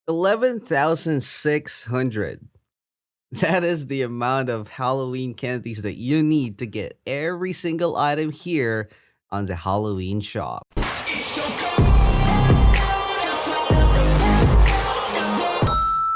11,600. That is the amount of Halloween candies that you need to get every single item here on the Halloween shop.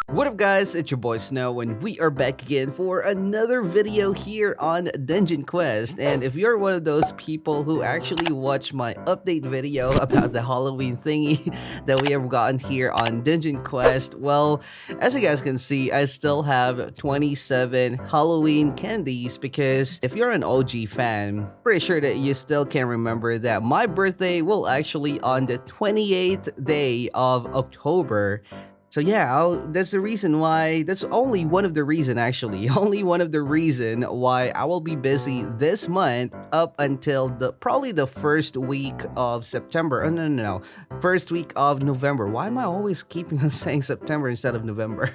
What up guys, it's your boy Snow and we are back again for another video here on Dungeon Quest. And if you're one of those people who actually watch my update video about the Halloween thingy that we have gotten here on Dungeon Quest, well, as you guys can see, I still have 27 Halloween candies because if you're an OG fan, pretty sure that you still can remember that my birthday will actually on the 28th day of October. So yeah, that's the reason why, that's only one of the reason actually, only one of the reason why I will be busy this month up until probably the first week of September. Oh, no. First week of November. Why am I always keeping on saying September instead of November?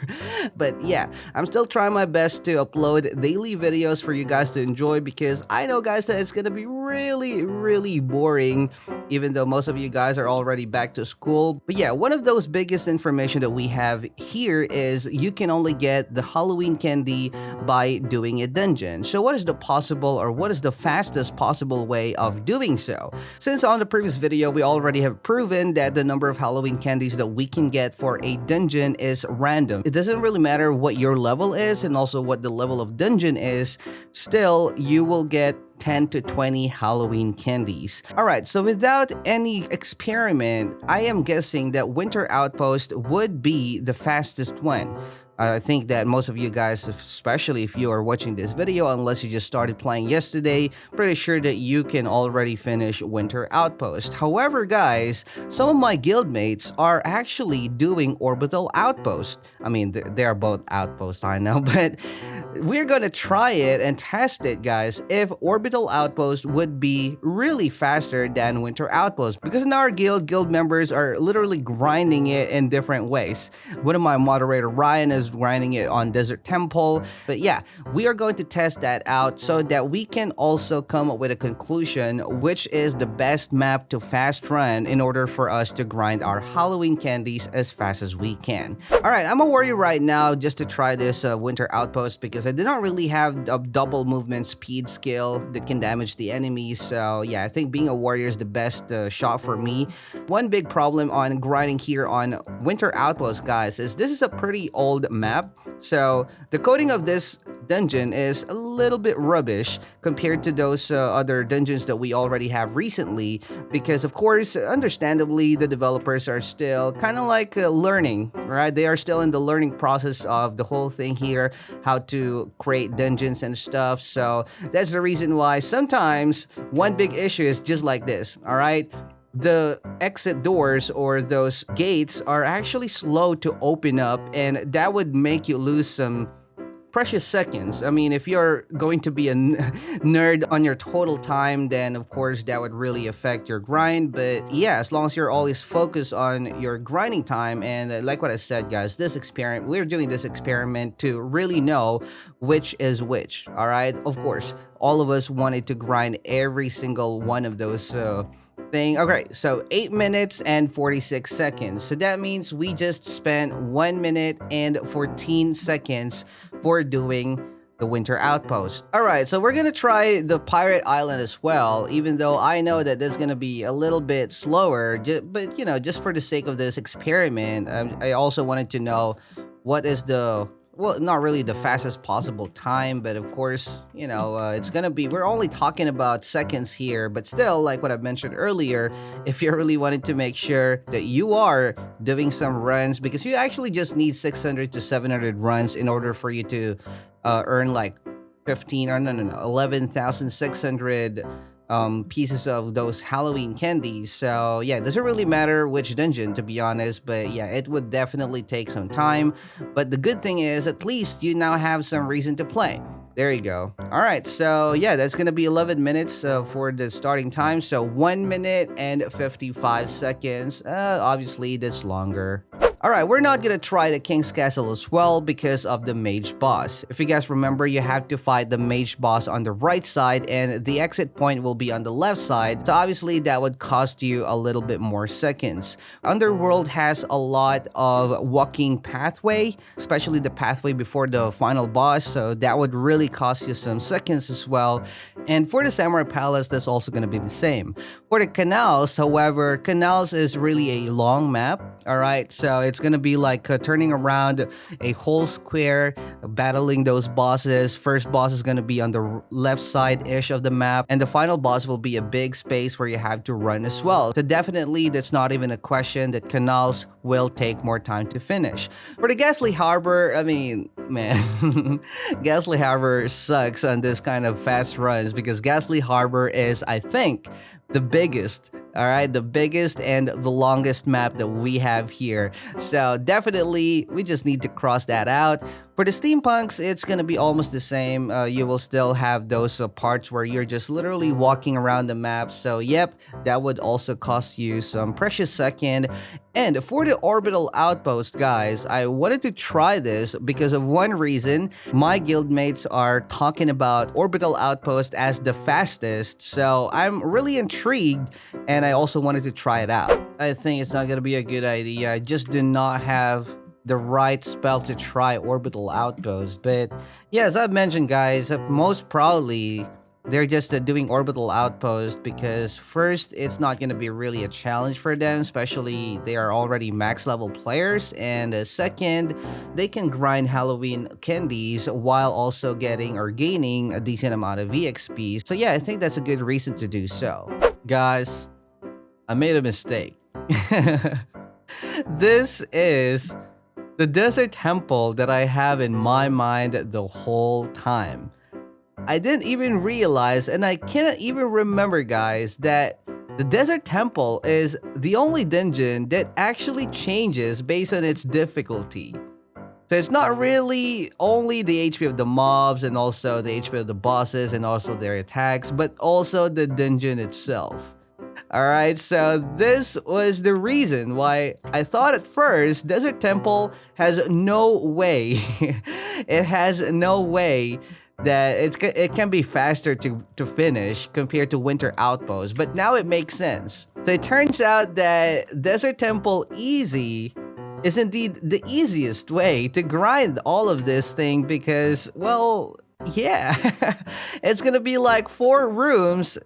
But yeah, I'm still trying my best to upload daily videos for you guys to enjoy because I know guys that it's gonna be really boring even though most of you guys are already back to school. But yeah, one of those biggest information that we have here is you can only get the Halloween candy by doing a dungeon. So what is the possible or what is the fastest possible way of doing so? Since on the previous video we already have proven that the number of Halloween candies that we can get for a dungeon is random. It doesn't really matter what your level is and also what the level of dungeon is, still you will get 10 to 20 Halloween candies. Alright, so without any experiment, I am guessing that Winter Outpost would be the fastest one. I think that most of you guys, especially if you are watching this video, unless you just started playing yesterday, pretty sure that you can already finish Winter Outpost. However, guys, some of my guildmates are actually doing Orbital Outpost. I mean, they're both Outpost, I know, but we're gonna try it and test it, guys, if Orbital Outpost would be really faster than Winter Outpost. Because in our guild members are literally grinding it in different ways. One of my moderator, Ryan, is grinding it on Desert Temple. But yeah, we are going to test that out so that we can also come up with a conclusion which is the best map to fast run in order for us to grind our Halloween candies as fast as we can. Alright, I'm a warrior right now just to try this Winter Outpost because I do not really have a double movement speed skill that can damage the enemies. So yeah, I think being a warrior is the best shot for me. One big problem on grinding here on Winter Outpost, guys, is this is a pretty old map. So the coding of this dungeon is a little bit rubbish compared to those other dungeons that we already have recently because of course, understandably, the developers are still kind of like learning, right? They are still in the learning process of the whole thing here, how to create dungeons and stuff. So that's the reason why sometimes one big issue is just like this, all right? The exit doors or those gates are actually slow to open up, and that would make you lose some precious seconds. I mean, if you're going to be a nerd on your total time, then of course that would really affect your grind. But yeah, as long as you're always focused on your grinding time, and like what I said, guys, we're doing this experiment to really know which is which. All right, of course, all of us wanted to grind every single one of those thing. Okay, so 8 minutes and 46 seconds. So that means we just spent 1 minute and 14 seconds for doing the Winter Outpost. Alright, so we're gonna try the Pirate Island as well, even though I know that this is gonna be a little bit slower, but you know, just for the sake of this experiment, I also wanted to know what is the, well, not really the fastest possible time, but of course, you know, it's gonna be, we're only talking about seconds here, but still, like what I mentioned earlier, if you really wanted to make sure that you are doing some runs, because you actually just need 600 to 700 runs in order for you to earn like 11,600 pieces of those Halloween candies. So yeah, it doesn't really matter which dungeon, to be honest, but yeah, it would definitely take some time. But the good thing is at least you now have some reason to play. There you go. All right, so yeah, that's gonna be 11 minutes for the starting time. So 1 minute and 55 seconds. Obviously that's longer. Alright, we're not gonna try the King's Castle as well because of the Mage Boss. If you guys remember, you have to fight the Mage Boss on the right side and the exit point will be on the left side, so obviously that would cost you a little bit more seconds. Underworld has a lot of walking pathway, especially the pathway before the final boss, so that would really cost you some seconds as well. And for the Samurai Palace, that's also gonna be the same. For the Canals, however, Canals is really a long map, alright, so it's gonna be like turning around a whole square, battling those bosses. First boss is gonna be on the left side-ish of the map, and the final boss will be a big space where you have to run as well. So definitely, that's not even a question that Canals will take more time to finish. For the Ghastly Harbor, I mean, man, Ghastly Harbor sucks on this kind of fast runs because Ghastly Harbor is, I think, the biggest, all right, the biggest and the longest map that we have here. So definitely, we just need to cross that out. For the Steampunks, it's gonna be almost the same. You will still have those parts where you're just literally walking around the map. So yep, that would also cost you some precious second. And for the Orbital Outpost, guys, I wanted to try this because of one reason. My guildmates are talking about Orbital Outpost as the fastest, so I'm really intrigued and I also wanted to try it out. I think it's not gonna be a good idea. I just do not have the right spell to try Orbital Outpost. But yeah, as I've mentioned, guys, most probably they're just doing Orbital Outpost because first, it's not going to be really a challenge for them, especially they are already max level players, and second, they can grind Halloween candies while also getting or gaining a decent amount of EXP. So yeah, I think that's a good reason to do so. Guys, I made a mistake. This is the desert temple that I have in my mind the whole time. I didn't even realize, and I cannot even remember, guys, that the desert temple is the only dungeon that actually changes based on its difficulty. So it's not really only the HP of the mobs and also the HP of the bosses and also their attacks, but also the dungeon itself. Alright, so this was the reason why I thought at first Desert Temple has no way, it has no way that it can be faster to finish compared to Winter Outpost, but now it makes sense. So it turns out that Desert Temple Easy is indeed the easiest way to grind all of this thing because, well, yeah, it's gonna be like 4 rooms.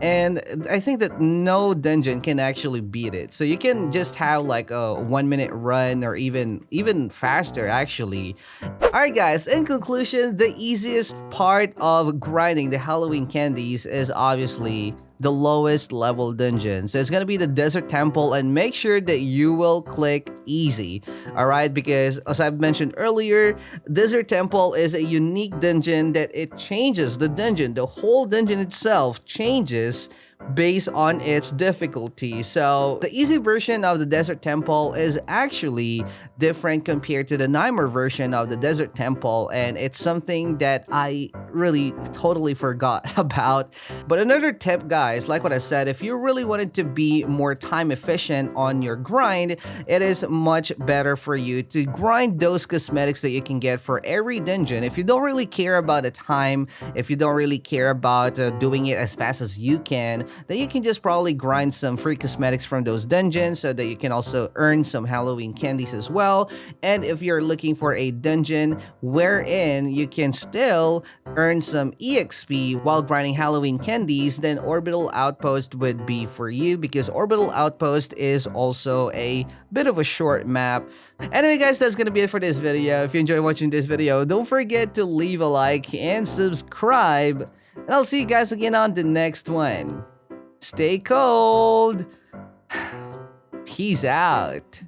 And I think that no dungeon can actually beat it. So you can just have like a 1-minute run or even faster actually. Alright guys, in conclusion, the easiest part of grinding the Halloween candies is obviously the lowest level dungeon. So it's gonna be the Desert Temple, and make sure that you will click easy, alright? Because as I've mentioned earlier, Desert Temple is a unique dungeon that it changes the dungeon. The whole dungeon itself changes based on its difficulty. So the easy version of the Desert Temple is actually different compared to the Nightmare version of the Desert Temple, and it's something that I really totally forgot about. But another tip, guys, like what I said, if you really wanted to be more time efficient on your grind, it is much better for you to grind those cosmetics that you can get for every dungeon. If you don't really care about the time, if you don't really care about doing it as fast as you can, then you can just probably grind some free cosmetics from those dungeons so that you can also earn some Halloween candies as well. And if you're looking for a dungeon wherein you can still earn some EXP while grinding Halloween candies, then Orbital Outpost would be for you, because Orbital Outpost is also a bit of a short map. Anyway guys, that's gonna be it for this video. If you enjoyed watching this video, don't forget to leave a like and subscribe. And I'll see you guys again on the next one. Stay cold. Peace out.